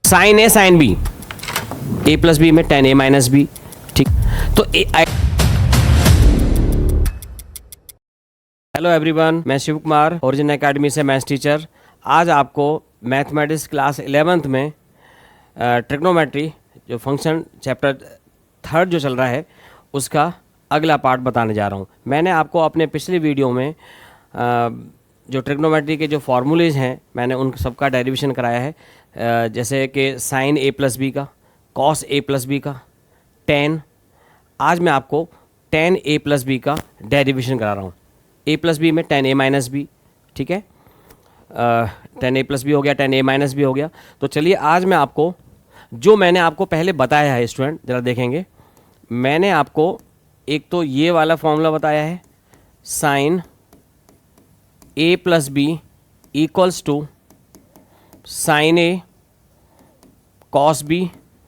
Sign A sine B, A plus B में ten A minus B. ठीक, तो hello everyone, मैं Shiv Kumar, origin academy से मैथ्स टीचर। आज आपको मैथमेटिक्स क्लास 11th में ट्रिग्नोमेट्री जो फंक्शन चैप्टर 3 जो चल रहा है उसका अगला पार्ट बताने जा रहा हूँ। मैंने आपको अपने पिछले वीडियो में जो ट्रिग्नोमेट्री के जो फार्मूलेज हैं मैंने उन सबका डेरिवेशन कराया है, जैसे कि साइन ए प्लस बी का, कॉस ए प्लस बी का, टेन। आज मैं आपको टेन ए प्लस बी का डेरिवेशन करा रहा हूँ। ए प्लस बी में टेन ए माइनस बी, ठीक है, टेन ए प्लस बी हो गया, टेन ए माइनस बी हो गया। तो चलिए आज मैं आपको जो मैंने आपको पहले बताया है स्टूडेंट, ज़रा देखेंगे। मैंने आपको एक तो ये वाला फॉर्मूला बताया है, sine A plus B equals to sine A cos B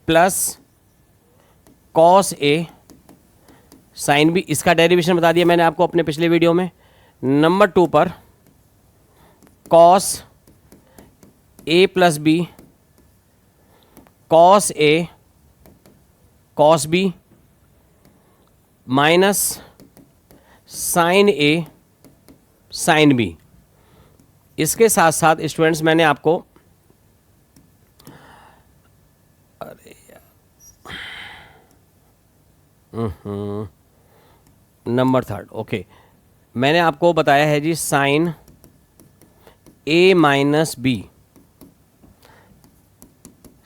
plus cos A sine B. इसका डेरिवेशन बता दिया मैंने आपको अपने पिछले वीडियो में। नंबर 2 पर cos A plus B cos A cos B minus sine A sine B. इसके साथ साथ स्टूडेंट्स मैंने आपको नंबर 3 ओके, मैंने आपको बताया है जी sine A minus B,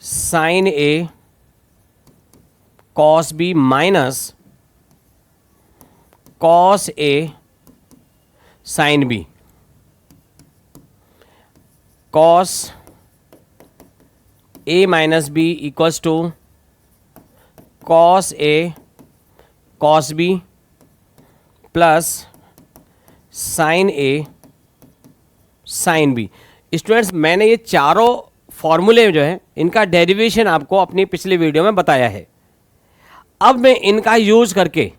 sine A cos B minus cos A sine B. Cos A minus B equals to cos A cos B plus sine A sine B. Students मैंने ये चारों फॉर्मूले जो है इनका डेरिवेशन आपको अपनी पिछली वीडियो में बताया है। अब मैं इनका यूज करके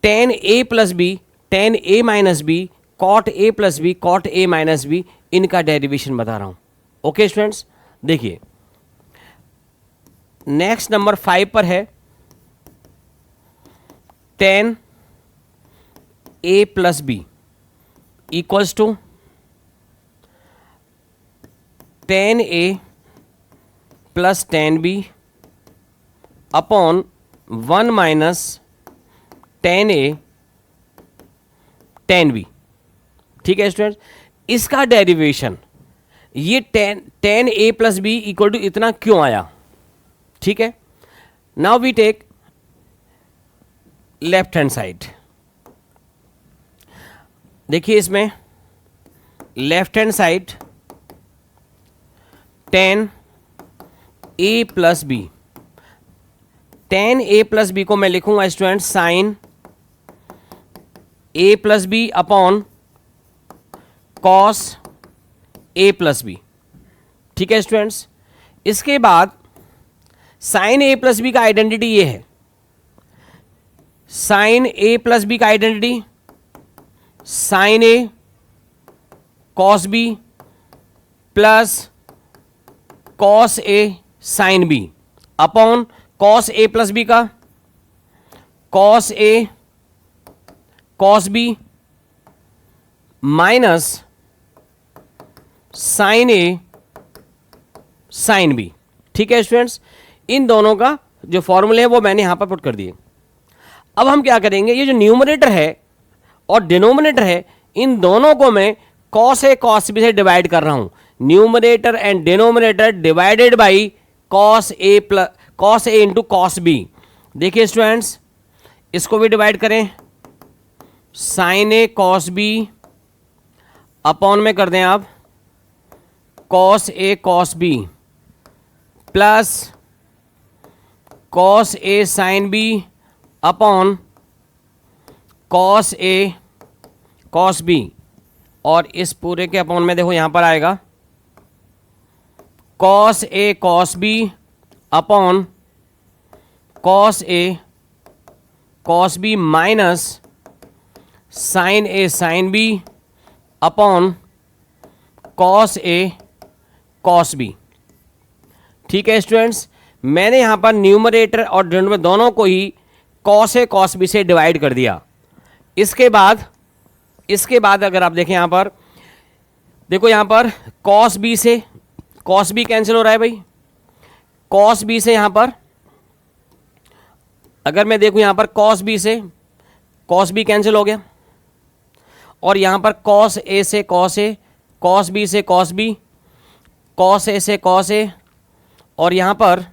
tan A plus B, tan A minus B, cot A plus B, cot A minus B, इनका डेरिवेशन बता रहा हूं। ओके स्टूडेंट्स, देखिए नेक्स्ट नंबर 5 पर है tan A plus B equals to tan A plus tan B upon 1 minus tan A tan B. ठीक है students, इसका डेरिवेशन ये tan A plus B equal to इतना क्यों आया। ठीक है, now we take left hand side. देखिए इसमें left hand side tan A plus B, tan A plus B को मैं लिखूंगा student sine A plus B upon cos A plus B. ठीक है स्टूडेंट्स, इसके बाद साइन ए प्लस बी का आइडेंटिटी ये है, साइन ए प्लस बी का identity sine A cos B plus cos A sine B upon cos A plus B का cos A cos B minus sine A sine B. ठीक है students, इन दोनों का जो फॉर्मूले है वो मैंने यहां पर पुट कर दिए। अब हम क्या करेंगे, ये जो न्यूमरेटर है और डिनोमिनेटर है इन दोनों को मैं कॉस ए कॉस बी से डिवाइड कर रहा हूं। Numerator and denominator divided by cos A plus cos A into cos B. देखिए स्टूडेंट्स, इसको भी डिवाइड करें, sine A cos B upon में कर दें आप cos A cos B plus cos A sine B upon cos A cos B. और इस पूरे के अपॉन में देखो यहां पर आएगा cos A cos B upon cos A cos B minus sine A sine B upon cos A cos B. ठीक है स्टूडेंट्स, मैंने यहाँ पर न्यूमरेटर और डिनोमिनेटर दोनों को ही कॉस ए कॉस बी से डिवाइड कर दिया। इसके बाद अगर आप देखें यहाँ पर, देखो यहाँ पर कॉस बी से कॉस बी कैंसिल हो रहा है भाई, कॉस बी से यहाँ पर अगर मैं देखूँ यहाँ पर कॉस बी से कॉस बी कैंसिल हो गया, और यहाँ पर कॉस ए से कॉस ए, कॉस बी से कॉस बी, कॉस ए से कॉस ए, और यहाँ पर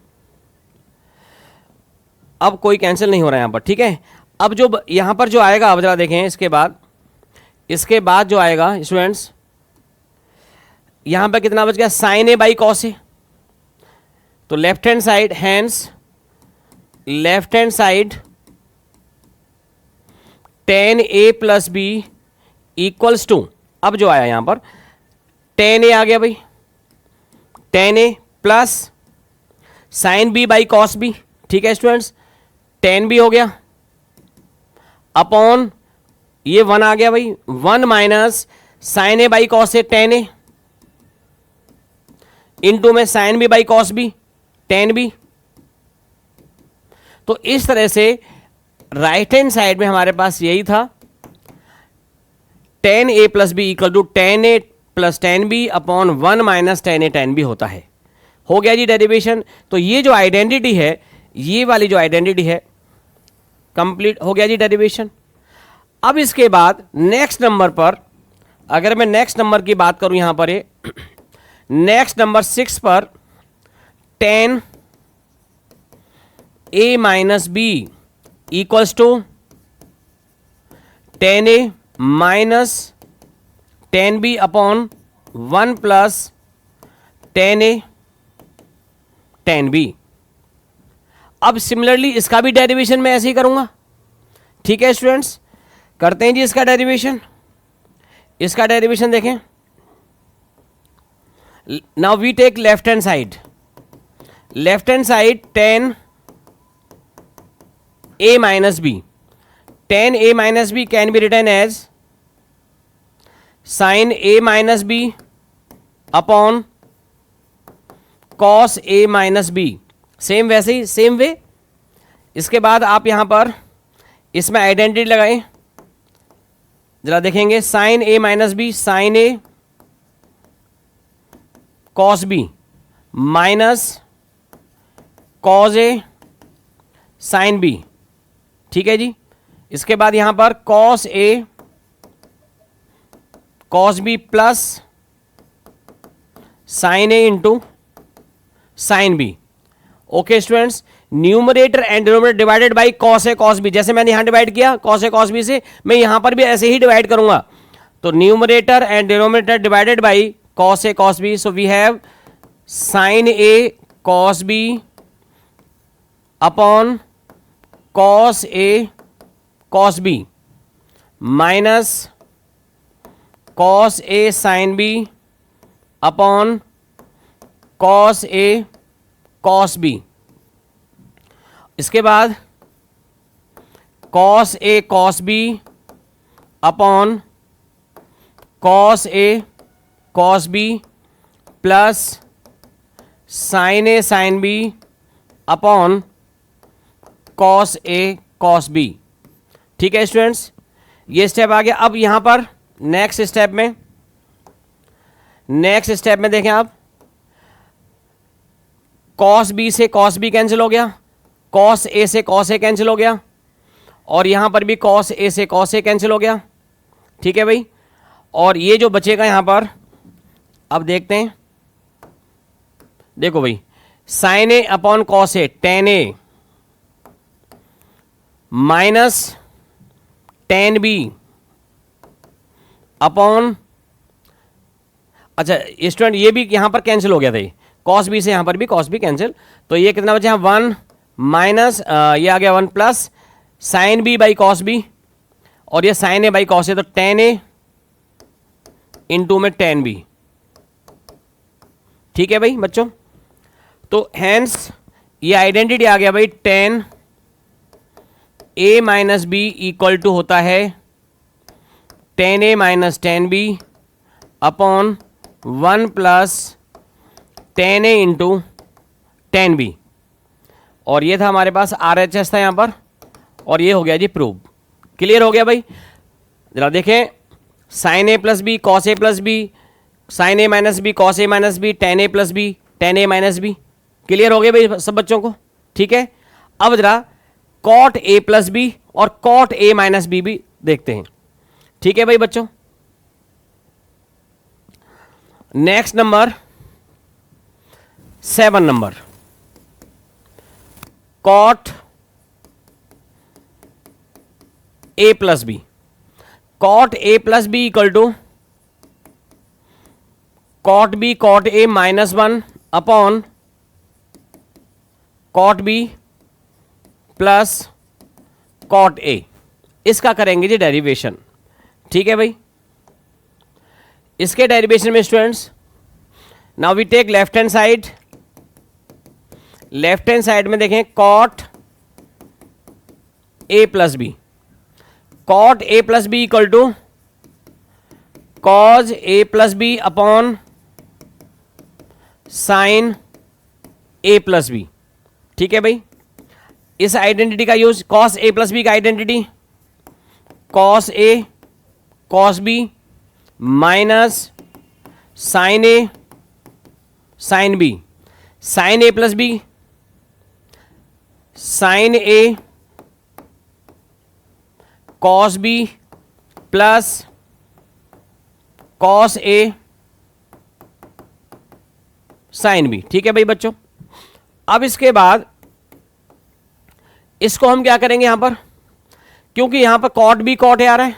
अब कोई कैंसिल नहीं हो रहा है यहाँ पर। ठीक है, अब जो यहाँ पर जो आएगा, अब जरा देखें इसके बाद जो आएगा स्टूडेंट्स, यहाँ पर कितना बच गया, sine A by cos A. तो left hand side, hence left hand side tan A plus B equals to, अब जो आया यहाँ पर टेन ए आ गया भाई, tan A plus sine B by cos B. ठीक है स्टूडेंट्स, टेन बी हो गया अपॉन ये वन आ गया भाई, one minus sine A by cos A tan A, into में sine B by cos B tan B. तो इस तरह से राइट हैंड साइड में हमारे पास यही था, tan A plus B equal to tan A plus tan B upon one minus tan A tan B होता है। हो गया जी डेरिवेशन। तो ये जो आइडेंटिटी है, ये वाली जो आइडेंटिटी है, कंप्लीट हो गया जी डेरिवेशन। अब इसके बाद नेक्स्ट नंबर पर, अगर मैं नेक्स्ट नंबर की बात करूं यहां पर, नेक्स्ट नंबर 6 पर tan A minus B equals to tan A minus tan B upon one plus tan A tan B. अब सिमिलरली इसका भी डेरिवेशन मैं ऐसे ही करूंगा। ठीक है स्टूडेंट्स, करते हैं जी इसका डेरिवेशन। इसका डेरिवेशन देखें, now we take left hand side, left hand side tan A minus B, tan A minus B can be written as sine A minus B upon cos A minus B, same वैसे ही same way. इसके बाद आप यहां पर इसमें identity लगाएं, जरा देखेंगे, sine A minus B sine A cos B minus cos A sine B. ठीक है जी, इसके बाद यहां पर cos A cos B plus sine A into sine B. Okay students, numerator and denominator divided by cos A cos B, जैसे मैंने यहां डिवाइड किया कॉस ए कॉस बी से, मैं यहां पर भी ऐसे ही डिवाइड करूंगा। तो numerator and denominator divided by cos A cos B, so we have sine A cos B upon cos A cos B minus cos A sine B upon cos A cos B. इसके बाद cos A cos B upon cos A cos B plus sine A sine B upon cos A cos B. ठीक है students, ये step आ गया। अब यहां पर next step में देखें आप, कॉस बी से कॉस बी कैंसिल हो गया, कॉस ए से कॉस ए कैंसिल हो गया, और यहां पर भी कॉस ए से कॉस ए कैंसिल हो गया। ठीक है भाई, और ये जो बचेगा यहां पर, अब देखते हैं, देखो भाई, sign A upon cos A tan A minus tan B upon, अच्छा स्टूडेंट ये भी यहां पर कैंसिल हो गया था, कॉस बी से यहां पर भी कॉस बी कैंसिल, तो ये कितना बचा, वन माइनस ये आ गया one plus sine B by cos B, और ये sine A by cos A, तो टेन ए इंटू में टेन बी। ठीक है भाई बच्चों, तो हैंस ये आइडेंटिटी आ गया भाई, tan A minus B equal to होता है tan A minus tan B upon one plus tan A into 10 B, और ये था हमारे पास RHS था यहाँ पर, और ये हो गया जी प्रूव। क्लियर हो गया भाई? जरा देखें, sine A plus B cos A plus B, sine A minus B cos A minus B, tan A plus B tan A minus B. Clear हो गया भाई सब बच्चों को? ठीक है, अब जरा कॉट ए प्लस बी और कॉट ए माइनस बी भी देखते हैं। ठीक है भाई बच्चों, next number 7 number, cot A plus B. Cot A plus B equal to cot B cot A minus 1 upon cot B plus cot A. इसका करेंगे जी डेरिवेशन। ठीक है भाई, इसके डेरिवेशन में students, now we take left hand side. Left hand side में देखें cot A plus B. Cot A plus B equal to cos A plus B upon sine A plus B. ठीक है भाई, इस आइडेंटिटी का use, cos A plus B का identity cos A cos B minus sine A sine B. Sine A plus B sine A cos B plus cos A sine B. ठीक है भाई बच्चों, अब इसके बाद इसको हम क्या करेंगे यहां पर, क्योंकि यहां पर कॉट बी कॉट ए आ रहा है,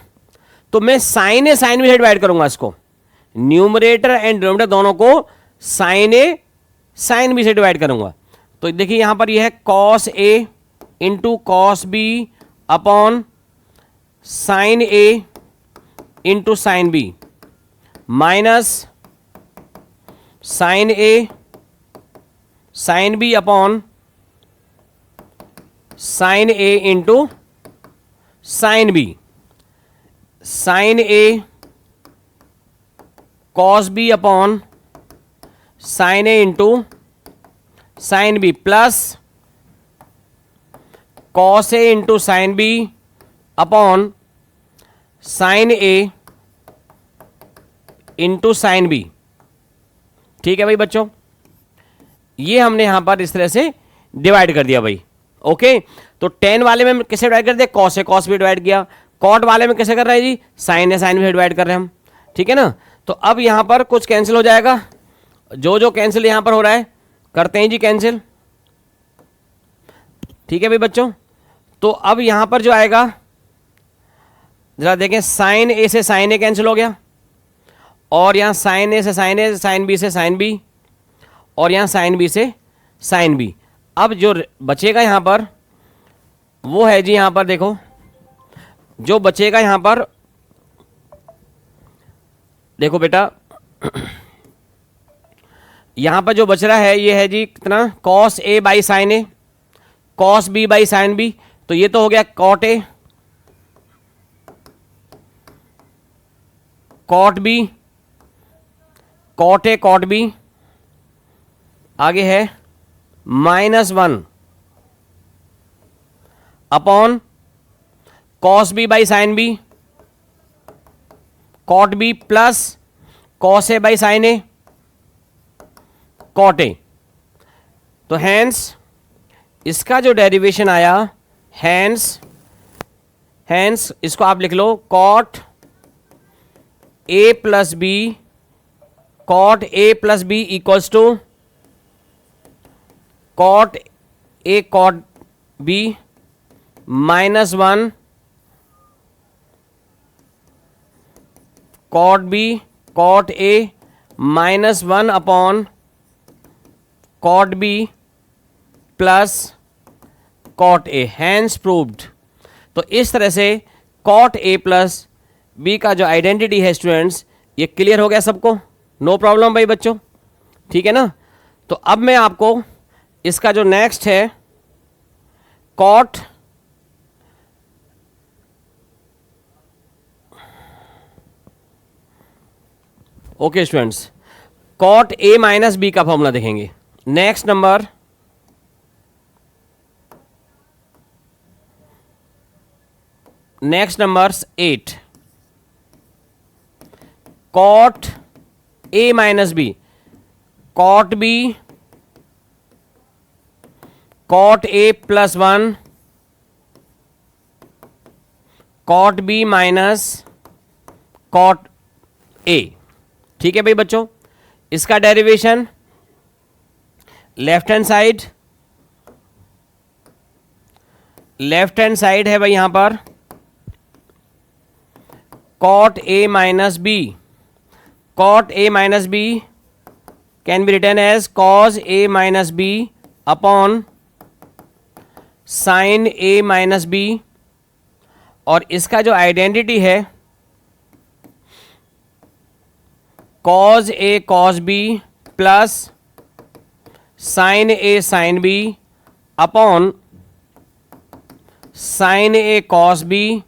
तो मैं साइन ए साइन बी से डिवाइड करूंगा इसको। न्यूमरेटर एंड डिनोमिनेटर दोनों को साइन ए साइन बी से डिवाइड करूंगा। तो देखिए यहां पर यह है cos A into cos B upon sine A into sine B minus sine A sine B upon sine A into sine B. Sine A cos B upon sine A into sine B plus cos A into sine B upon sine A into sine B. ठीक है भाई बच्चों, ये हमने यहां पर इस तरह से डिवाइड कर दिया भाई। ओके, तो 10 वाले में कैसे डिवाइड कर दिया, cos A cos B divide किया। कॉट वाले में कैसे कर रहे हैं जी, sine A sine B divide कर रहे हैं हम। ठीक है ना, तो अब यहां पर कुछ कैंसिल हो जाएगा, जो जो कैंसिल यहां पर हो रहा है करते हैं जी कैंसिल। ठीक है भाई बच्चों, तो अब यहां पर जो आएगा जरा देखें, साइन ए से साइन ए कैंसिल हो गया, और यहां साइन ए से साइन ए, साइन बी से साइन बी, और यहां साइन बी से साइन बी। अब जो बचेगा यहां पर वो है जी, यहां पर देखो जो बचेगा यहां पर, देखो बेटा यहां पर जो बच रहा है ये है जी कितना, cos A by sine A, cos B by sine B. तो ये तो हो गया cot A cot B, cot A cot B, आगे है -1 upon cos B by sine B, cot B plus cos A by sine A, cot A. तो hence इसका जो डेरिवेशन आया, हैंस इसको आप लिख लो cot A plus B, cot A plus B equals to cot A cot B -1 cot B cot A -1 upon cot B plus cot A. Hence proved. तो इस तरह से कॉट ए प्लस बी का जो आइडेंटिटी है students, ये clear हो गया सबको, नो प्रॉब्लम भाई बच्चों। ठीक है ना, तो अब मैं आपको इसका जो नेक्स्ट है cot okay students, cot A minus B का फॉर्मूला देखेंगे। Next number next numbers 8, cot A minus B, cot B, cot A plus 1, cot B minus cot A. ठीक है भाई बच्चों, इसका derivation left hand side, left hand side है भाई यहां पर cot A minus B, cot A minus B can be written as cos A minus B upon sine A minus B, और इसका जो आइडेंटिटी है cos A cos B plus sine A sine B upon sine A cos B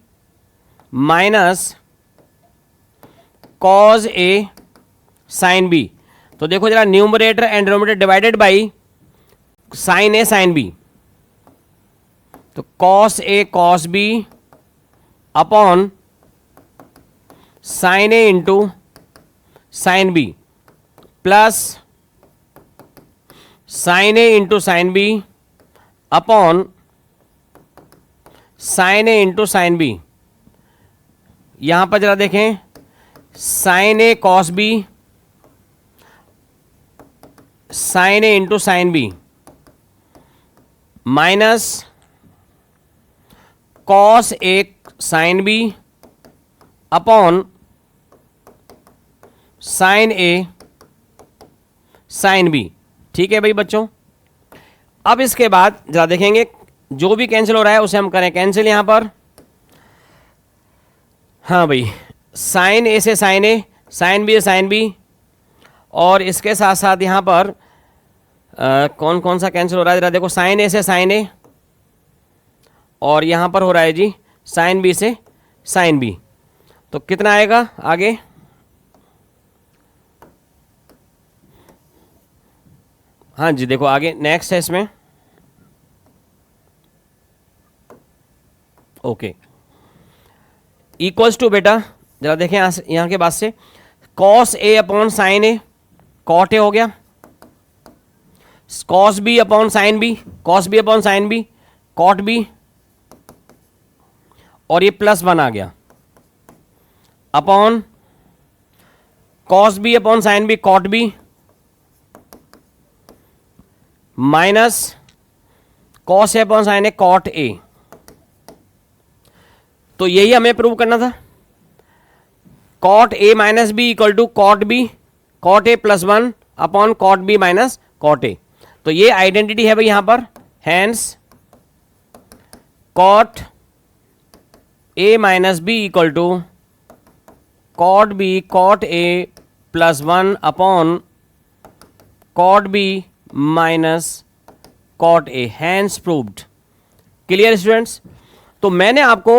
minus cos A sine B. तो देखो जरा, numerator and denominator divided by sine A sine B, तो cos A cos B upon sine A into sine B plus sine A into sine B upon sine A into sine B. यहां पर जरा देखें, sine A cos B, sine A into sine B minus cos A sine B upon sine A sine B. ठीक है भाई बच्चों, अब इसके बाद जरा देखेंगे जो भी कैंसिल हो रहा है उसे हम करें कैंसिल यहां पर। हाँ भाई, साइन ए से साइन ए, साइन बी से साइन बी, और इसके साथ साथ यहां पर कौन कौन सा कैंसिल हो रहा है जरा देखो, साइन ए से साइन ए, और यहां पर हो रहा है जी साइन बी से साइन बी। तो कितना आएगा आगे, हाँ जी देखो आगे नेक्स्ट है इसमें, ओके, इक्वल्स टू बेटा जरा देखें यहाँ के बाद से cos A upon sine A, cot A हो गया, cos B upon sine B, cos B upon sine B, cot B, और ये प्लस 1 आ गया upon cos B upon sine B cot B minus cos A upon sine A cot A. तो यही हमें prove करना था, cot A minus B equal to cot B, cot A plus 1 upon cot B minus cot A. तो ये identity है भाई यहां पर, hence cot A minus B equal to cot B cot A plus 1 upon cot B minus cot A, hence proved. Clear students? तो मैंने आपको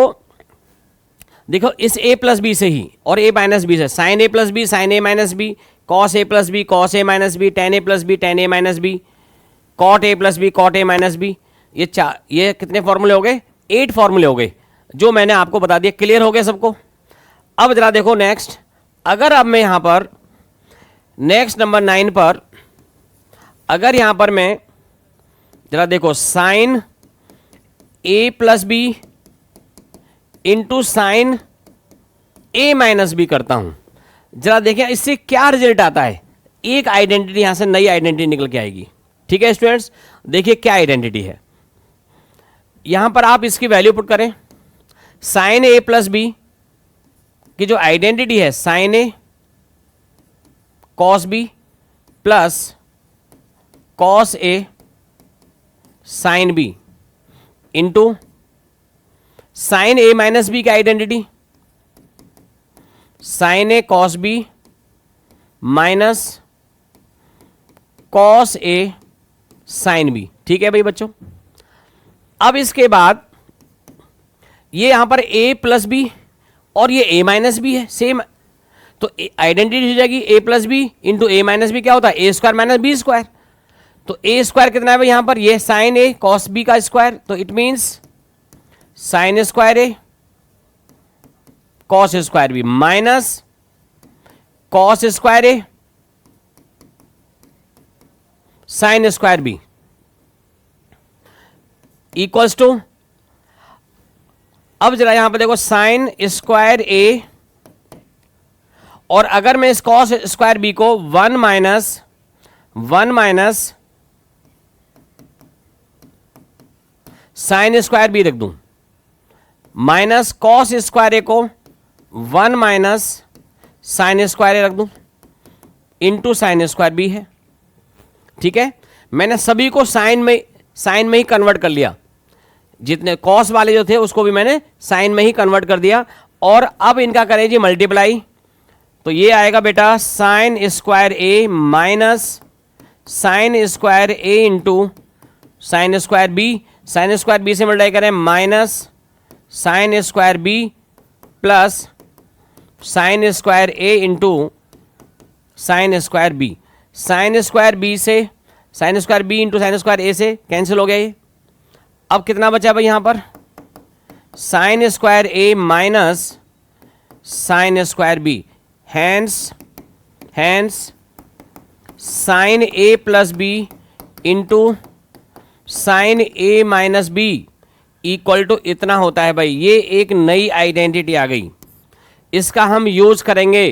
देखो इस a प्लस बी से ही और a माइनस बी से, sine A plus B sine A minus B, cos A plus B cos A minus B, tan A plus B tan A minus B, cot A plus B cot A minus B, ये कितने फॉर्मूले हो गए, 8 फॉर्मूले हो गए जो मैंने आपको बता दिया। क्लियर हो गए सबको? अब जरा देखो नेक्स्ट, अगर अब मैं यहां पर नेक्स्ट नंबर 9 पर, अगर यहां पर मैं जरा देखो sign A plus B into sine A minus B करता हूं, जरा देखिए इससे क्या रिजल्ट आता है। एक आइडेंटिटी यहां से नई आइडेंटिटी निकल के आएगी। ठीक है स्टूडेंट्स, देखिए क्या आइडेंटिटी है। यहां पर आप इसकी वैल्यू पुट करें, साइन ए प्लस बी की जो आइडेंटिटी है sine A cos B plus cos A sine B into sine A minus B की identity sine A cos B minus cos A sine B. ठीक है भाई बच्चों, अब इसके बाद ये यहां पर a प्लस बी और ये a माइनस बी है सेम, तो आइडेंटिटी हो जाएगी a plus B into A minus B क्या होता है A square minus B square. तो ए स्क्वायर कितना है भाई यहां पर, ये साइन ए कॉस बी का स्क्वायर, तो it means sine square A cos square B minus cos square A sine square B equals to, अब जरा यहां पर देखो साइन स्क्वायर ए, और अगर मैं इस कॉस स्क्वायर बी को one minus sine square B रख दूं, माइनस कॉस स्क्वायर ए को one minus sine square A रख दूं इंटू साइन स्क्वायर बी है। ठीक है, मैंने सभी को साइन में ही कन्वर्ट कर लिया, जितने कॉस वाले जो थे उसको भी मैंने साइन में ही कन्वर्ट कर दिया। और अब इनका करें जी मल्टीप्लाई, तो ये आएगा बेटा sine square A minus sine square A into sine square B, sine square B से मल्टीप्लाई करें minus sine square B plus sine square A into sine square B, sine square B से sine square B into sine square A से cancel हो गया ये। अब कितना बचा भाई यहां पर, sine square A minus sine square B, hence sine A plus B into sine A minus B equal to इतना होता है भाई। ये एक नई आइडेंटिटी आ गई, इसका हम यूज करेंगे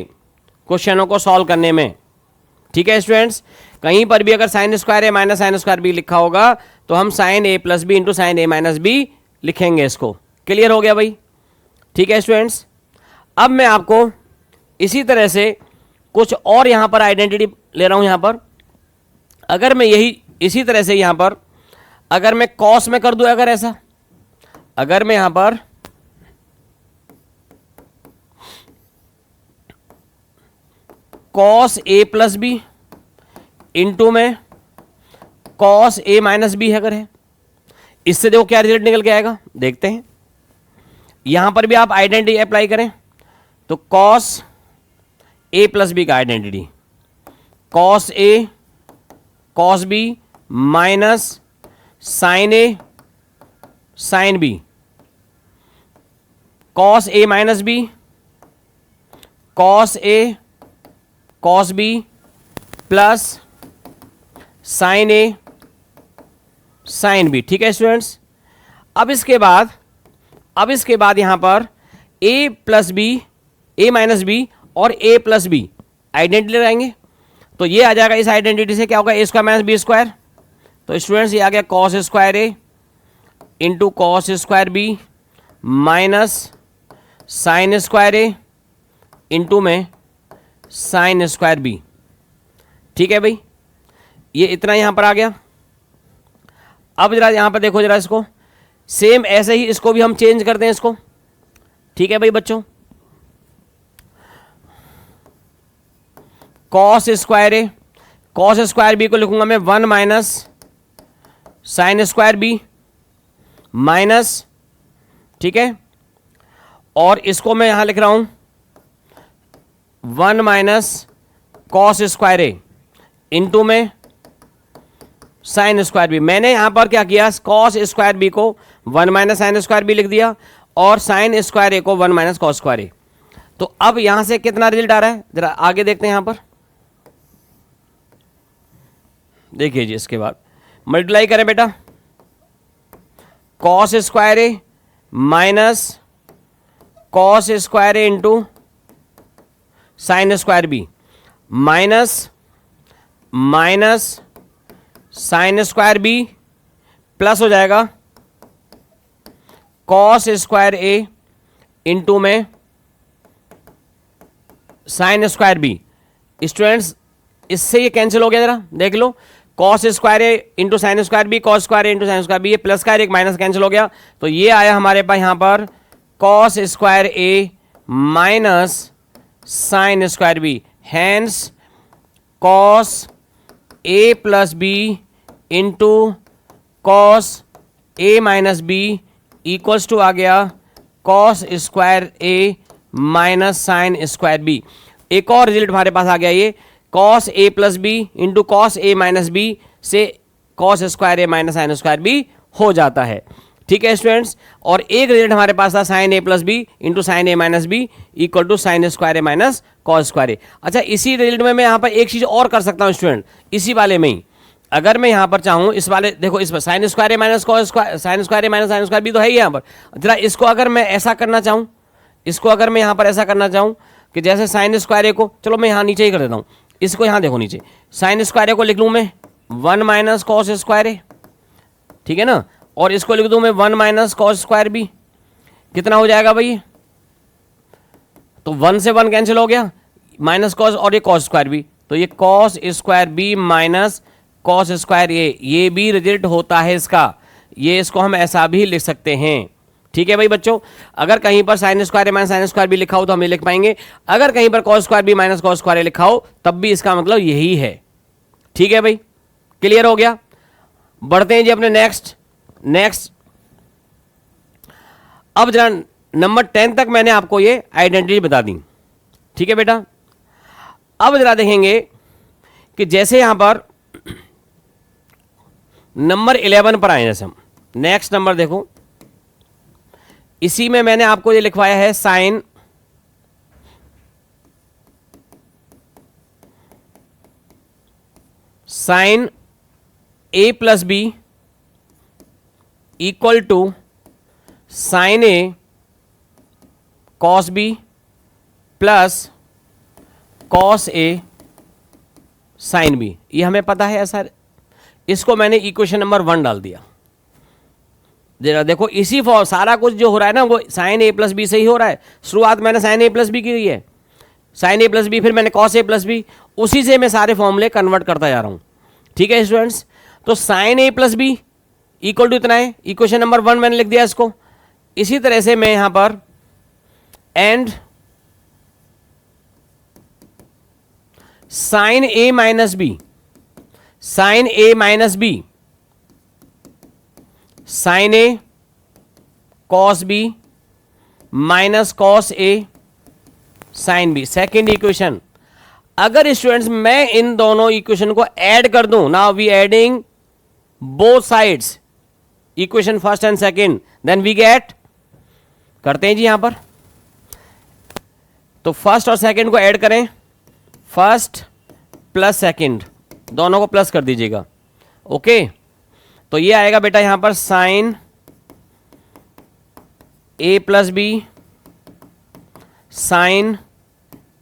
क्वेश्चनों को सॉल्व करने में। ठीक है स्टूडेंट्स, कहीं पर भी अगर sign square A minus sine square B लिखा होगा तो हम sign A plus B into sine A minus B लिखेंगे इसको। क्लियर हो गया भाई? ठीक है स्टूडेंट्स, अब मैं आपको इसी तरह से कुछ और यहां पर आइडेंटिटी ले रहा हूं। यहां पर अगर मैं यही इसी तरह से यहां पर अगर मैं कॉस में कर दूं, अगर ऐसा, अगर मैं यहां पर cos A plus B into में कॉस ए माइनस बी अगर है, इससे देखो क्या रिजल्ट निकल के आएगा, देखते हैं। यहां पर भी आप आइडेंटिटी अप्लाई करें तो कॉस ए प्लस बी का identity, cos A cos B minus sine A sine B, cos A minus B cos A cos B plus sine A sine B. ठीक है स्टूडेंट्स, अब इसके बाद यहां पर ए प्लस बी, ए माइनस बी और ए plus B identity लगाएंगे तो ये आ जाएगा। इस आइडेंटिटी से क्या होगा, A square minus B square. तो स्टूडेंट्स ये आ गया cos square A into cos square B minus sine square A into में साइन स्क्वायर बी। ठीक है भाई, ये इतना यहां पर आ गया। अब जरा यहां पर देखो जरा, इसको सेम ऐसे ही इसको भी हम चेंज करते हैं इसको। ठीक है भाई बच्चों, cos square A cos square B को लिखूंगा मैं one minus sine square B minus, ठीक है, और इसको मैं यहां लिख रहा हूं one minus cos square A into में साइन स्क्वायर बी। मैंने यहां पर क्या किया, कॉस स्क्वायर बी को one minus sine square B लिख दिया और साइन स्क्वायर ए को one minus cos square A. तो अब यहां से कितना रिजल्ट आ रहा है, जरा आगे देखते हैं। यहां पर देखिए जी, इसके बाद मल्टीप्लाई करें बेटा, cos square A minus cos square A into sine square B minus minus sine square B plus हो जाएगा कॉस स्क्वायर ए इंटू में साइन स्क्वायर बी। स्टूडेंट्स इससे ये कैंसिल हो गया, जरा देख लो, cos square A into sine square B, cos square A into sine square B, ये प्लस का एक माइनस कैंसिल हो गया। तो ये आया हमारे पास यहां पर cos square A minus sine square B, hence cos A plus B into cos A minus B equals to आ गया cos square A minus sine square B. एक और रिजल्ट हमारे पास आ गया, ये cos A plus B into cos A minus B से cos square A minus sine square B हो जाता है। ठीक है स्टूडेंट्स, और एक रिजल्ट हमारे पास था sine A plus B into sine A minus B equal to sine square A minus cos square A. अच्छा, इसी रिजल्ट में मैं यहाँ पर एक चीज और कर सकता हूँ स्टूडेंट, इसी वाले में ही अगर मैं यहाँ पर चाहूँ, इस वाले देखो, इस पर sine square A minus cos square, sine square A minus sine square B तो है ही यहाँ पर। जरा इसको अगर मैं ऐसा करना चाहूँ, इसको अगर मैं यहाँ पर ऐसा करना चाहूँ कि जैसे साइन स्क्वायर ए को, चलो मैं यहाँ नीचे ही कर देता हूँ, इसको यहाँ देखो नीचे, साइन स्क्वायर ए को लिख लूँ मैं 1 माइनस कॉस स्क्वायर ए, ठीक है ना, और इसको लिख दूँ मैं 1 माइनस कॉस स्क्वायर बी। कितना हो जाएगा भाई, तो 1 से 1 कैंसिल हो गया, माइनस कॉस और ये कॉस स्क्वायर बी, तो ये cos square B minus cos square A, ये भी रिजल्ट होता है इसका, ये इसको हम ऐसा भी लिख सकते हैं। ठीक है भाई बच्चों, अगर कहीं पर sine square A minus sine square B लिखा हो तो हम ये लिख पाएंगे, अगर कहीं पर cos square B minus cos square A लिखा हो तब भी इसका मतलब यही है। ठीक है भाई, क्लियर हो गया। बढ़ते हैं जी अपने नेक्स्ट। अब जरा नंबर 10 तक मैंने आपको ये आइडेंटिटी बता दी, ठीक है बेटा। अब जरा देखेंगे कि जैसे यहां पर नंबर 11 पर आए, जैसे हम नेक्स्ट नंबर देखो, इसी में मैंने आपको ये लिखवाया है sine A plus B equal to sine A cos B plus cos A sine B. ये हमें पता है ऐसा, इसको मैंने इक्वेशन नंबर 1 डाल दिया। जरा देखो, इसी फॉर्म सारा कुछ जो हो रहा है ना वो साइन ए प्लस बी से ही हो रहा है। शुरुआत मैंने साइन ए प्लस बी की है, साइन ए प्लस बी, फिर मैंने कॉस ए प्लस बी, उसी से मैं सारे फॉर्मूले कन्वर्ट करता जा रहा हूं। ठीक है स्टूडेंट्स, तो sine A plus B equal to इतना है, इक्वेशन नंबर 1 मैंने लिख दिया इसको। इसी तरह से मैं यहां पर and sine A minus B, sine A minus B sine A cos B minus cos A sine B, second equation. अगर स्टूडेंट्स मैं इन दोनों इक्वेशन को ऐड कर दूं, now we adding both sides, equation first and second, then we get, करते हैं जी यहां पर, तो फर्स्ट और सेकेंड को ऐड करें, फर्स्ट प्लस सेकेंड, दोनों को प्लस कर दीजिएगा। ओके, तो ये आएगा बेटा यहां पर sine A plus B sine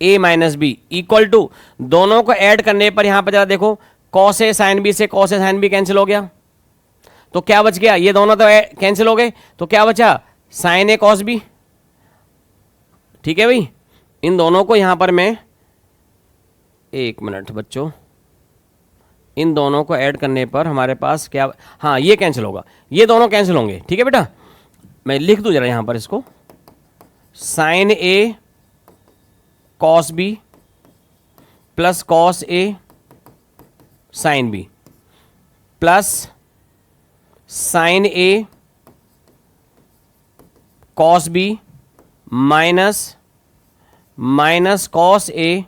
A minus B equal to, दोनों को ऐड करने पर यहां पर जरा देखो, कॉस ए साइन बी से cos A sine B cancel हो गया, तो क्या बच गया, ये दोनों तो कैंसिल हो गए, तो क्या बचा, साइन ए कॉस बी। ठीक है भाई, इन दोनों को यहां पर मैं, एक मिनट बच्चों, इन दोनों को ऐड करने पर हमारे पास क्या, हाँ ये कैंसिल होगा, ये दोनों कैंसिल होंगे। ठीक है बेटा, मैं लिख दूं जरा यहां पर इसको, sign A cos B plus cos A sine B plus sine A cos B minus cos A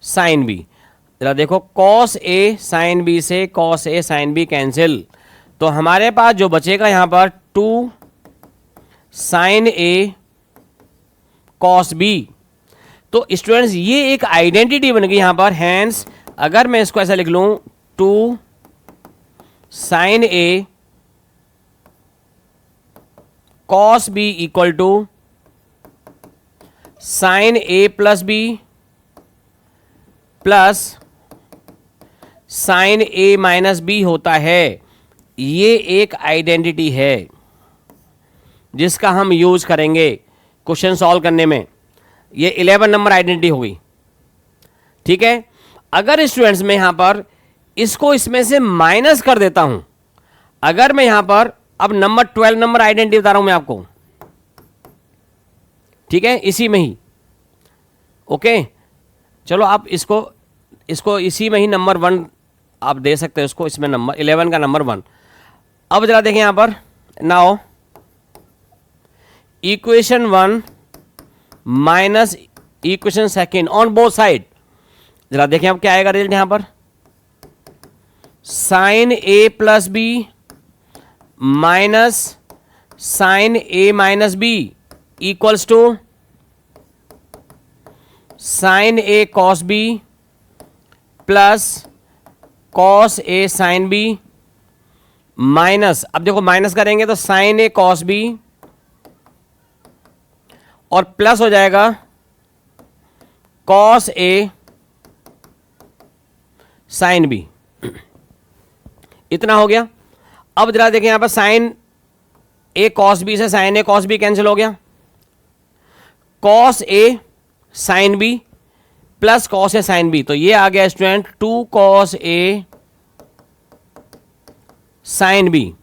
sine B. जरा देखो, कॉस ए साइन बी से cos A sine B cancel, तो हमारे पास जो बचेगा यहां पर 2 साइन ए कॉस बी। तो स्टूडेंट्स ये एक आइडेंटिटी बन गई यहां पर, हैंस अगर मैं इसको ऐसा लिख लूं, 2 sine A cos B equal to sine A plus B plus sine A minus B होता है। ये एक आइडेंटिटी है जिसका हम यूज करेंगे क्वेश्चन सॉल्व करने में। ये 11 नंबर आइडेंटिटी होगी। ठीक है, अगर स्टूडेंट्स में यहां पर इसको इसमें से माइनस कर देता हूं, अगर मैं यहां पर अब नंबर 12 नंबर आइडेंटिटी बता रहा हूं मैं आपको, ठीक है, इसी में ही। ओके, चलो आप इसको इसी में ही नंबर 1 आप दे सकते हैं उसको, इसमें नंबर 11 का नंबर 1। अब जरा देखें यहां पर, now equation 1 minus equation second on both side. जरा देखें अब क्या आएगा रिजल्ट यहां पर, sine A plus B minus sine A minus B equals to sine A cos B plus cos A sine B minus, अब देखो माइनस करेंगे तो साइन ए कॉस बी और प्लस हो जाएगा कॉस ए साइन बी। इतना हो गया। अब जरा देखें यहां पर साइन ए कॉस बी से sine A cos B cancel हो गया, cos A sine B plus cos A sine B, तो ये आ गया student 2 cos A sine B.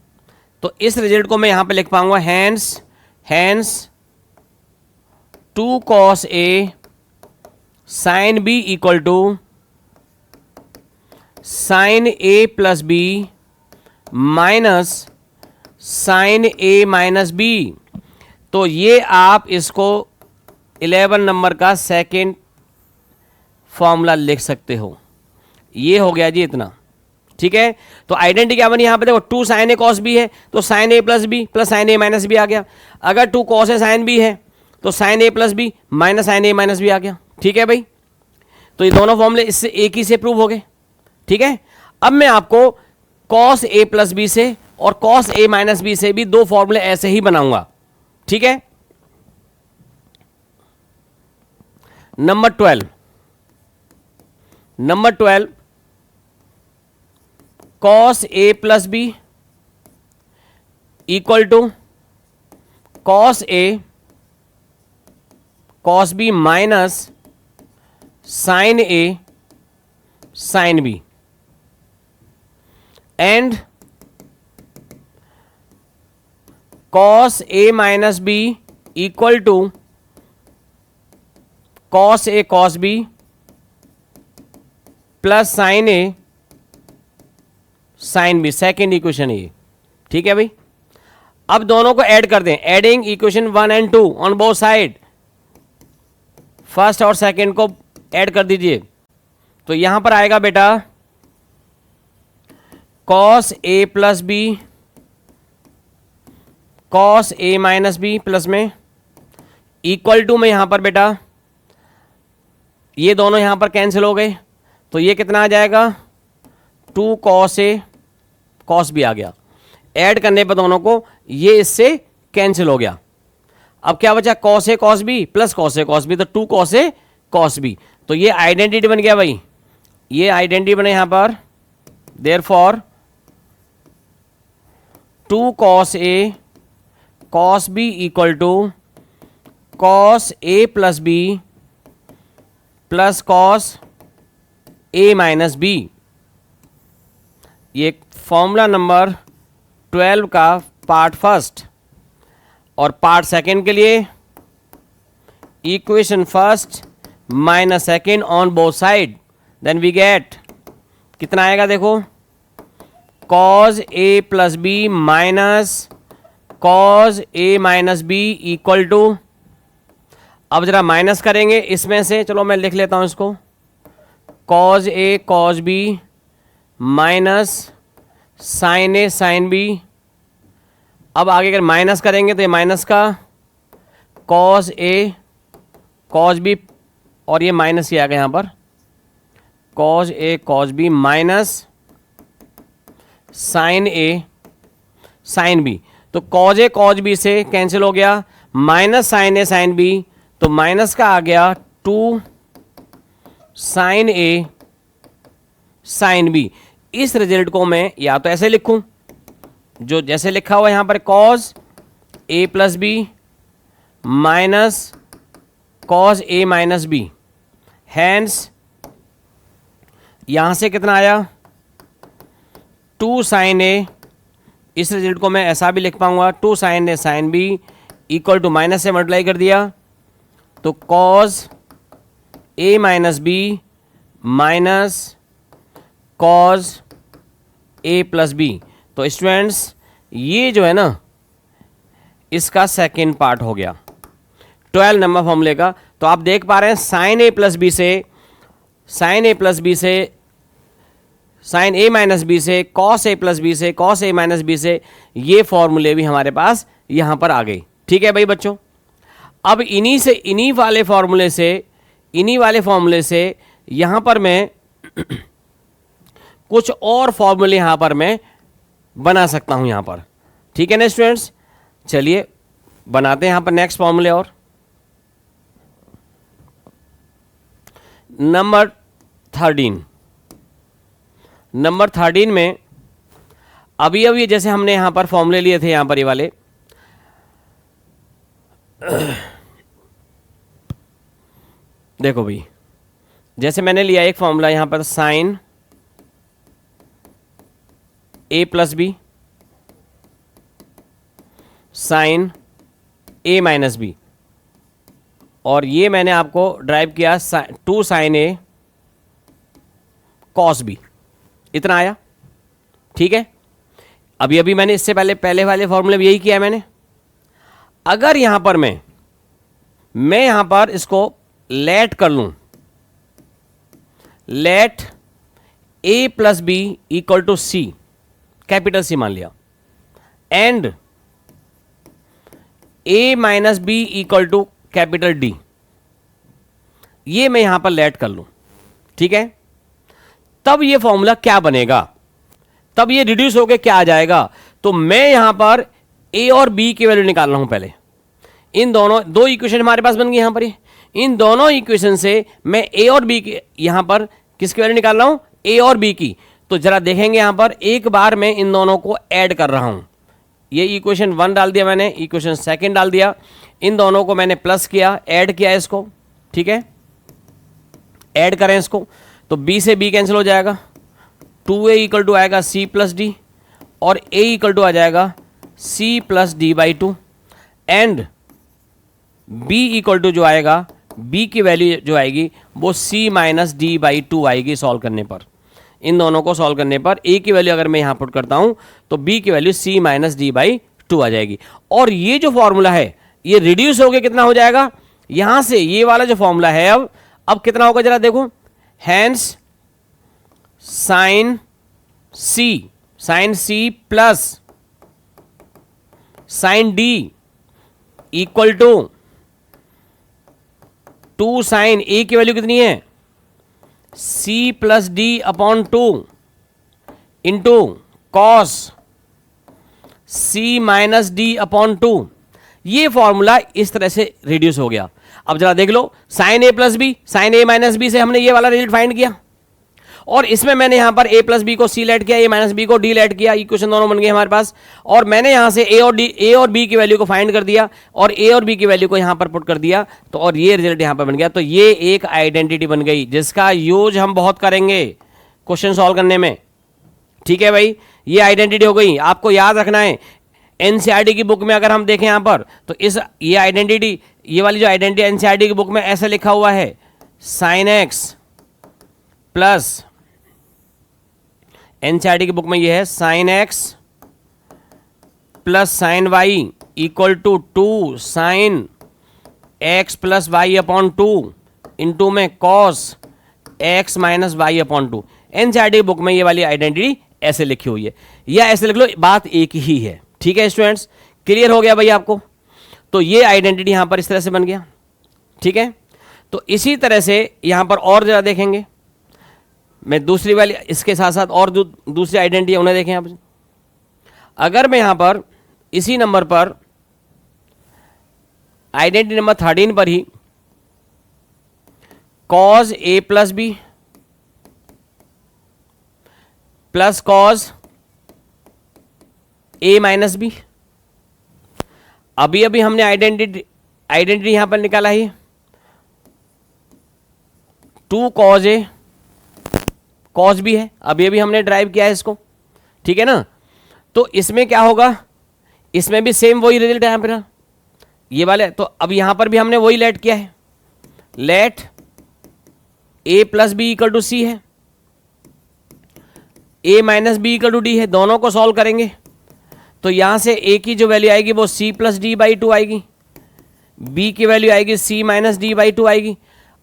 तो इस रिजल्ट को मैं यहां पे लिख पाऊंगा hence 2 cos A sine B equal to sine A plus B minus sine A minus B. तो ये आप इसको 11 नंबर का सेकेंड फॉर्मूला लिख सकते हो। ये हो गया जी इतना, ठीक है। तो आइडेंटिटी क्या बनी यहां पे, देखो 2 साइन ए कॉस बी है तो sine A plus B plus sine A minus B आ गया। अगर 2 कॉस ए साइन बी है तो sine A plus B minus sine A minus B आ गया, ठीक है भाई। तो ये दोनों फॉर्मूले इससे एक ही से प्रूव हो गए, ठीक है। अब मैं आपको कॉस ए प्लस बी से और कॉस ए माइनस बी से भी 2 फॉर्मूले ऐसे ही बनाऊंगा, ठीक है। Number 12 cos A plus B equal to cos A cos B minus sine A sine B and cos A minus B equal to cos A cos B plus sine A sine B, second equation है, ठीक है भाई। अब दोनों को add कर दें, adding equation 1 and 2 on both side, first और सेकेंड को ऐड कर दीजिए। तो यहां पर आएगा बेटा cos A plus B cos A minus B plus में इक्वल टू में यहां पर बेटा ये दोनों यहां पर कैंसिल हो गए, तो ये कितना आ जाएगा 2 कॉस ए कॉस बी आ गया। ऐड करने पर दोनों को ये इससे कैंसिल हो गया। अब क्या बचा cos A cos B plus cos A cos B, तो 2 कॉस ए कॉस बी। तो ये आइडेंटिटी बन गया भाई, ये आइडेंटिटी बने यहां पर। Therefore 2 cos A cos B equal to cos A plus B plus cos A minus B. ये फॉर्मूला नंबर 12 का पार्ट फर्स्ट। और पार्ट सेकेंड के लिए equation first minus second on both side, then we get कितना आएगा देखो cos A plus B minus cos A minus B equal to, अब जरा माइनस करेंगे इसमें से, चलो मैं लिख लेता हूं इसको, cause A cause B minus sine A sine B. अब आगे अगर माइनस करेंगे तो ये माइनस का कॉज ए कॉज बी और ये माइनस ही आ गया यहाँ पर cause A cause B minus sine A sine B. तो कॉज ए कॉज बी से कैंसिल हो गया, minus sine A sine B, तो माइनस का आ गया 2 साइन ए साइन बी। इस रिजल्ट को मैं या तो ऐसे लिखूं जो जैसे लिखा हुआ यहां पर cause A plus B minus cos A minus B, hence यहां से कितना आया 2 साइन ए। इस रिजल्ट को मैं ऐसा भी लिख पाऊंगा 2 sine A sine B equal to minus से मल्टीप्लाई कर दिया तो cos A minus B minus cos A plus B. तो स्टूडेंट्स ये जो है ना इसका सेकेंड पार्ट हो गया 12 नंबर फॉर्मूले का। तो आप देख पा रहे हैं साइन ए प्लस बी से साइन ए माइनस बी से, कॉस ए प्लस बी से, कॉस ए माइनस बी से, ये फॉर्मूले भी हमारे पास यहां पर आ गई। ठीक है भाई बच्चों, अब इन्हीं वाले फॉर्मूले से यहां पर मैं कुछ और फॉर्मूले यहां पर मैं बना सकता हूं यहां पर। ठीक है ना स्टूडेंट्स, चलिए बनाते हैं यहां पर नेक्स्ट फॉर्मूले। और नंबर 13 में अभी जैसे हमने यहां पर फॉर्मूले लिए थे, यहां पर ये वाले, देखो भाई, जैसे मैंने लिया एक फॉर्मूला यहां पर sine A plus B, sine A minus B, और ये मैंने आपको ड्राइव किया 2 साइन ए कॉस बी, इतना आया। ठीक है, अभी मैंने इससे पहले वाले फॉर्मूले में यही किया है मैंने। अगर यहां पर मैं यहां पर इसको लेट कर लूं, let A plus B equal to C, capital C मान लिया, and A minus B equal to capital D, ये मैं यहां पर लेट कर लूं। ठीक है, तब ये फॉर्मूला क्या बनेगा, तब ये रिड्यूस होकर क्या आ जाएगा। तो मैं यहां पर ए और बी की वैल्यू निकाल रहा हूं पहले। इन दोनों 2 इक्वेशन हमारे पास बन गई यहां पर। इन दोनों इक्वेशन से मैं ए और बी की यहां पर किसकी वैल्यू निकाल रहा हूं, ए और बी की। तो जरा देखेंगे यहां पर एक बार मैं इन दोनों को ऐड कर रहा हूं। ये इक्वेशन 1 डाल दिया मैंने, इक्वेशन 2 डाल दिया, इन दोनों को मैंने प्लस किया, ऐड किया इसको। ठीक है, ऐड करें इसको तो b से b कैंसिल हो जाएगा, 2a इक्वल टू आएगा c प्लस डी, और a इक्वल टू आ जाएगा c plus D by 2, and b equal to जो आएगा, b की वैल्यू जो आएगी वो c माइनस डी बाई 2 आएगी सॉल्व करने पर। इन दोनों को सॉल्व करने पर a की वैल्यू अगर मैं यहां पुट करता हूं तो b की value c minus D by 2 आ जाएगी। और ये जो फॉर्मूला है ये रिड्यूस होकर कितना हो जाएगा, यहां से ये वाला जो फॉर्मूला है अब कितना होगा जरा देखो, hence sine C plus sine D equal to 2 sine A की वैल्यू कितनी है, c plus D upon 2 into cos c minus D upon 2। ये फॉर्मूला इस तरह से रिड्यूस हो गया। अब जरा देख लो, sign A plus B, sine A minus B से हमने ये वाला रिजल्ट फाइंड किया, और इसमें मैंने यहां पर a प्लस बी को c लेट किया, a माइनस बी को d लेट किया, इक्वेशन दोनों बन गए हमारे पास। और मैंने यहां से a और b की वैल्यू को फाइंड कर दिया, और a और b की वैल्यू को यहां पर पुट कर दिया, तो और ये रिजल्ट यहां पर बन गया। तो ये एक आइडेंटिटी बन गई जिसका यूज हम बहुत करेंगे क्वेश्चन सॉल्व करने में। ठीक है भाई, ये आइडेंटिटी हो गई, आपको याद रखना है। एनसीईआरटी की बुक में अगर हम देखें यहां पर तो ये आइडेंटिटी, ये वाली जो आइडेंटिटी एनसीईआरटी की बुक में ऐसे लिखा हुआ है, साइन एक्स प्लस, एनसीईआरटी की बुक में ये है sine X plus sine Y equal to 2 sine X plus Y upon 2 into में cos X minus Y upon 2। NCERT की बुक में ये वाली आइडेंटिटी ऐसे लिखी हुई है, या ऐसे लिख लो, बात एक ही है। ठीक है स्टूडेंट्स, क्लियर हो गया भाई आपको। तो ये आइडेंटिटी यहां पर इस तरह से बन गया। ठीक है, तो इसी तरह से यहां पर और जरा देखेंगे, मैं दूसरी वाली इसके साथ साथ और दूसरी आइडेंटिटी उन्हें देखें आप। अगर मैं यहां पर इसी नंबर पर आइडेंटिटी नंबर 13 पर ही cause A plus B plus cos A minus B, अभी हमने आइडेंटिटी यहां पर निकाला है 2 कॉज ए कॉस भी है, अभी हमने ड्राइव किया है इसको। ठीक है ना, तो इसमें क्या होगा, इसमें भी सेम वही रिजल्ट है यहां पर, ये वाले। तो अब यहां पर भी हमने वही लेट किया है, let A plus B equal to C है, A minus B equal to D है। दोनों को सॉल्व करेंगे तो यहां से ए की जो वैल्यू आएगी वो सी प्लस डी बाई 2 आएगी, बी की वैल्यू आएगी सी माइनस डी बाई 2 आएगी।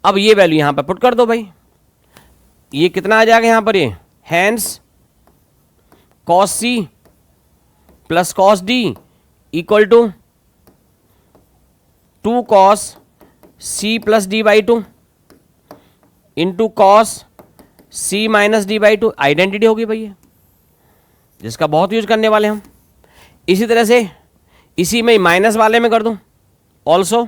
अब ये वैल्यू यहां पर पुट कर दो भाई, ये कितना आ जाएगा यहां पर, ये hence cos C plus cos D equal to 2 cos C plus D by 2 into cos C minus D by 2। Identity होगी भैया, जिसका बहुत यूज करने वाले हम। इसी तरह से इसी में माइनस वाले में कर दूं ऑल्सो।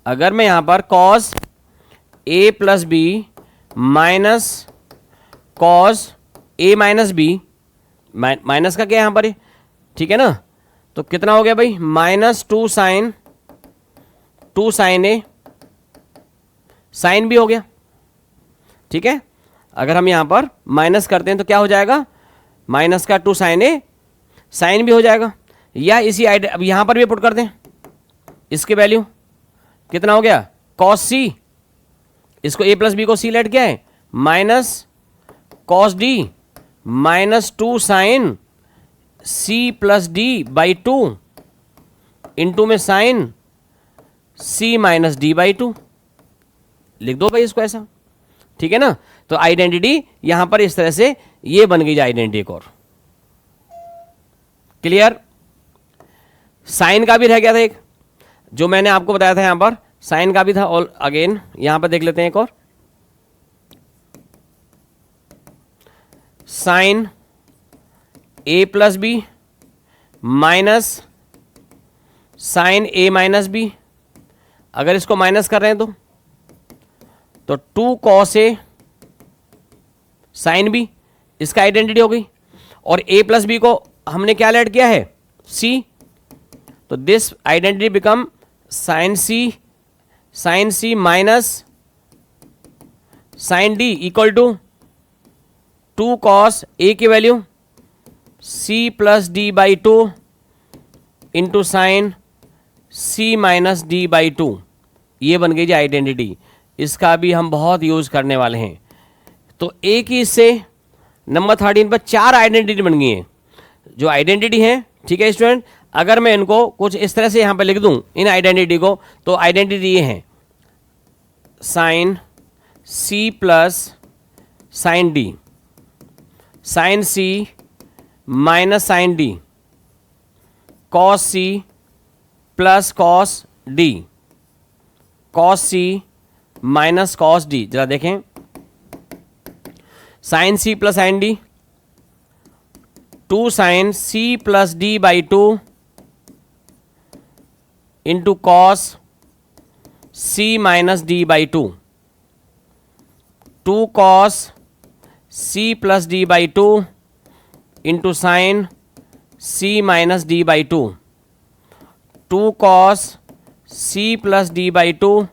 अगर मैं यहां पर cos A plus B minus cos A minus B, minus का क्या यहां पर है, ठीक है ना, तो कितना हो गया भाई, minus 2 sine A sine B हो गया, ठीक है। अगर हम यहां पर माइनस करते हैं तो क्या हो जाएगा, माइनस का 2 साइन ए साइन भी हो जाएगा। या इसी अब यहां पर भी पुट कर दें, इसकी वैल्यू कितना हो गया, कॉस सी, इसको ए प्लस बी को सी लेट क्या है, minus cos D minus 2 sine C plus D by 2 into में sine C minus D by 2। लिख दो भाई इसको ऐसा, ठीक है ना। तो आइडेंटिटी यहां पर इस तरह से ये बन गई आइडेंटिटी एक और। क्लियर। साइन का भी रह गया था एक, जो मैंने आपको बताया था, यहां पर साइन का भी था। और अगेन यहां पर देख लेते हैं एक और, sign A plus B minus sine A minus B. अगर इसको माइनस कर रहे हैं तो 2 कॉस ए साइन बी, इसका आइडेंटिटी हो गई। और ए प्लस बी को हमने क्या ऐड किया है, सी, तो this identity become sine C minus sine D equal to 2 cos A की value C plus D by 2 into sine C minus D by 2। ये बन गई जी आइडेंटिटी। इसका भी हम बहुत यूज करने वाले हैं। तो एक ही इससे नंबर 13 पर 4 आइडेंटिटी बन गई है, जो आइडेंटिटी है, ठीक है स्टूडेंट। अगर मैं इनको कुछ इस तरह से यहां पर लिख दूं इन आइडेंटिटी को, तो आइडेंटिटी ये है, sine C plus sine D, sine C minus sine D, cos C plus cos D, cos C minus cos D. जरा देखें, sine C plus sine D, 2 sine C plus D by 2 into cos C minus D by 2, 2 cos C plus D by 2 into sine C minus D by 2, 2 cos C plus D by 2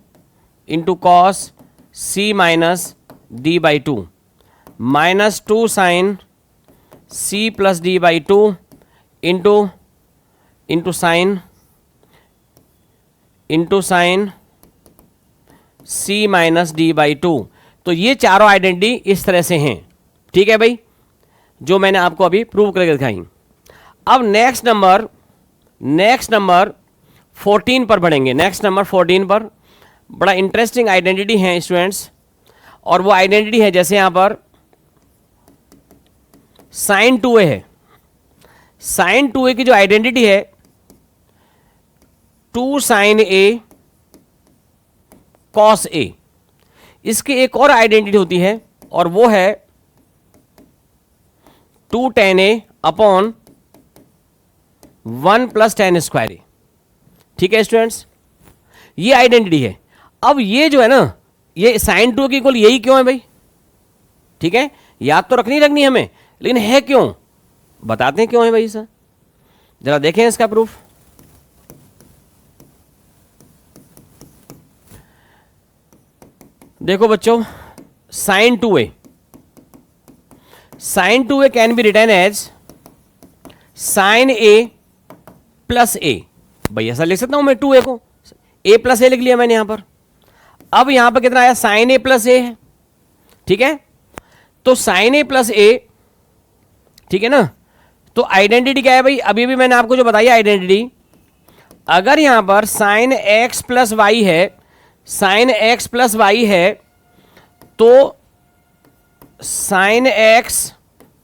into cos C minus D by 2, minus 2 sine C plus D by 2 into sine C minus D by 2। तो ये चारों identity इस तरह से हैं, ठीक है भाई, जो मैंने आपको अभी प्रूव करके दिखाई। अब नेक्स्ट नंबर 14 पर बढ़ेंगे। नेक्स्ट नंबर 14 पर बड़ा इंटरेस्टिंग आइडेंटिटी है स्टूडेंट्स, और वो आइडेंटिटी है, जैसे यहां पर साइन 2a है। साइन 2a की जो आइडेंटिटी है, 2 साइन ए कॉस ए। इसकी एक और आइडेंटिटी होती है, और वो है 2 tan a upon 1 plus tan square A. ठीक है स्टूडेंट्स, ये आइडेंटिटी है। अब ये जो है ना, ये साइन 2 की इक्वल यही क्यों है भाई, ठीक है, याद तो रखनी हमें, लेकिन है क्यों, बताते हैं क्यों है भाई सर। जरा देखें इसका प्रूफ। देखो बच्चों, sine 2a can be written as sine A plus A. भाई ऐसा लिख सकता हूं मैं 2a को, a प्लस ए लिख लिया मैंने यहां पर। अब यहां पर कितना आया, साइन ए प्लस ए है, ठीक है। तो साइन ए प्लस ए, ठीक है ना। तो आइडेंटिटी क्या है भाई, अभी भी मैंने आपको जो बताई आइडेंटिटी, अगर यहां पर साइन एक्स प्लस वाई है, साइन एक्स प्लस वाई है, तो sine X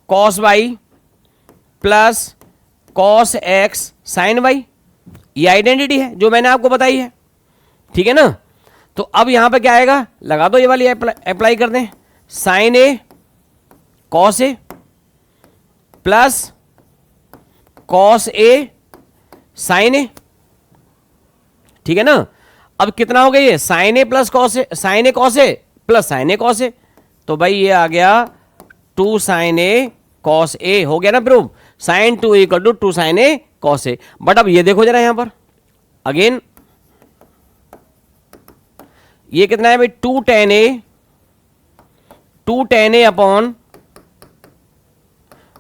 cos Y plus cos X sine Y, ये आइडेंटिटी है जो मैंने आपको बताई है, ठीक है ना। तो अब यहां पे क्या आएगा, लगा दो ये वाली, अप्लाई कर दें, sign A cos A plus cos A sign ए, ठीक है ना। अब कितना हो गया ये, sine A plus cos A, sign A cos A plus sine A cos A, तो भाई ये आ गया 2 साइन ए कॉस ए, हो गया ना proof, sine 2 equal to 2 sine A cos A. But अब ये देखो जरा यहां पर अगेन, ये कितना है भाई, 2 tan A upon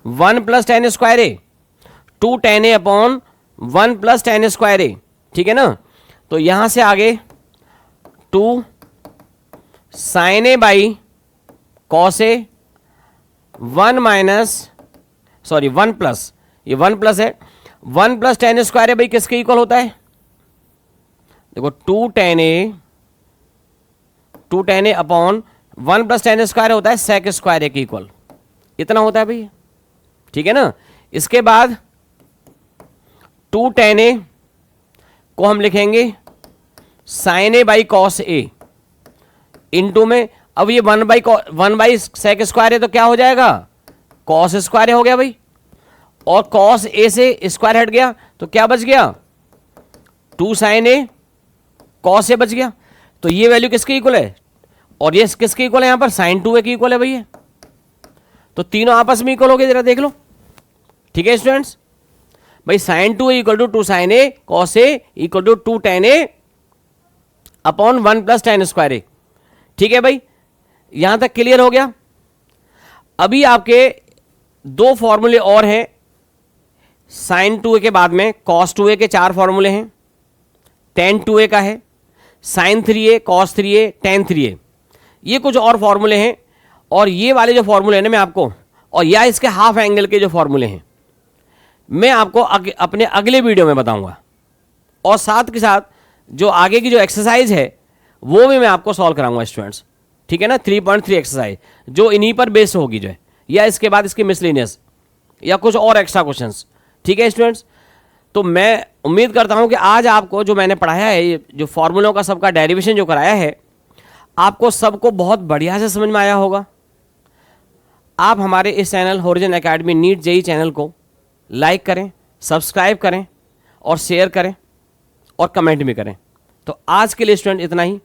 1 plus tan square A, 2 tan A upon 1 plus tan square A, ठीक है ना। तो यहां से आगे 2 sine A by cos A 1 minus, sorry 1 plus, ये 1 प्लस है, 1 प्लस tan स्क्वायर ए भाई किसके इक्वल होता है, देखो 2 tan A upon 1 plus tan square होता है sec स्क्वायर ए के इक्वल, इतना होता है भाई, ठीक है ना। इसके बाद 2 tan ए को हम लिखेंगे sine A by cos A into में, अब ये 1 बाई सेक स्क्वायर है तो क्या हो जाएगा, कॉस स्क्वायर हो गया भाई, और कॉस ए से स्क्वायर हट गया तो क्या बच गया, 2 साइन ए कॉस ए बच गया। तो ये वैल्यू किसके इक्वल है, और ये किसके इक्वल है, यहां पर साइन 2 ए के इक्वल है भैया, तो तीनों आपस में इक्वल हो गए, जरा देख लो, ठीक है स्टूडेंट्स। भाई sine 2 A equal to 2 sine A cos A equal to 2 tan A upon 1 plus tan square A, ठीक है भाई, यहां तक क्लियर हो गया। अभी आपके 2 फॉर्मूले और हैं, साइन 2 ए के बाद में कॉस 2 ए के 4 फॉर्मूले हैं, tan 2 ए का है, साइन 3 ए कॉस 3 ए tan 3 ए, ये कुछ और फॉर्मूले हैं। और ये वाले जो फॉर्मूले हैं ना मैं आपको, और या इसके हाफ एंगल के जो फॉर्मूले हैं मैं आपको अपने अगले वीडियो में बताऊंगा, और साथ के साथ जो आगे की जो एक्सरसाइज है वो भी मैं आपको सॉल्व कराऊंगा स्टूडेंट्स, ठीक है ना। 3.3 एक्सरसाइज जो इन्हीं पर बेस होगी जो है, या इसके बाद इसकी मिसलिनियस या कुछ और एक्स्ट्रा क्वेश्चंस, ठीक है स्टूडेंट्स। तो मैं उम्मीद करता हूं कि आज आपको जो मैंने पढ़ाया है, ये जो फॉर्मूलों का सबका डेरिवेशन जो कराया है, आपको सबको बहुत बढ़िया से समझ में आया होगा। आप हमारे इस channel horizon academy NEET JEE channel को लाइक करें, सब्सक्राइब करें और शेयर करें और कमेंट भी करें। तो आज के लिए स्टूडेंट इतना ही।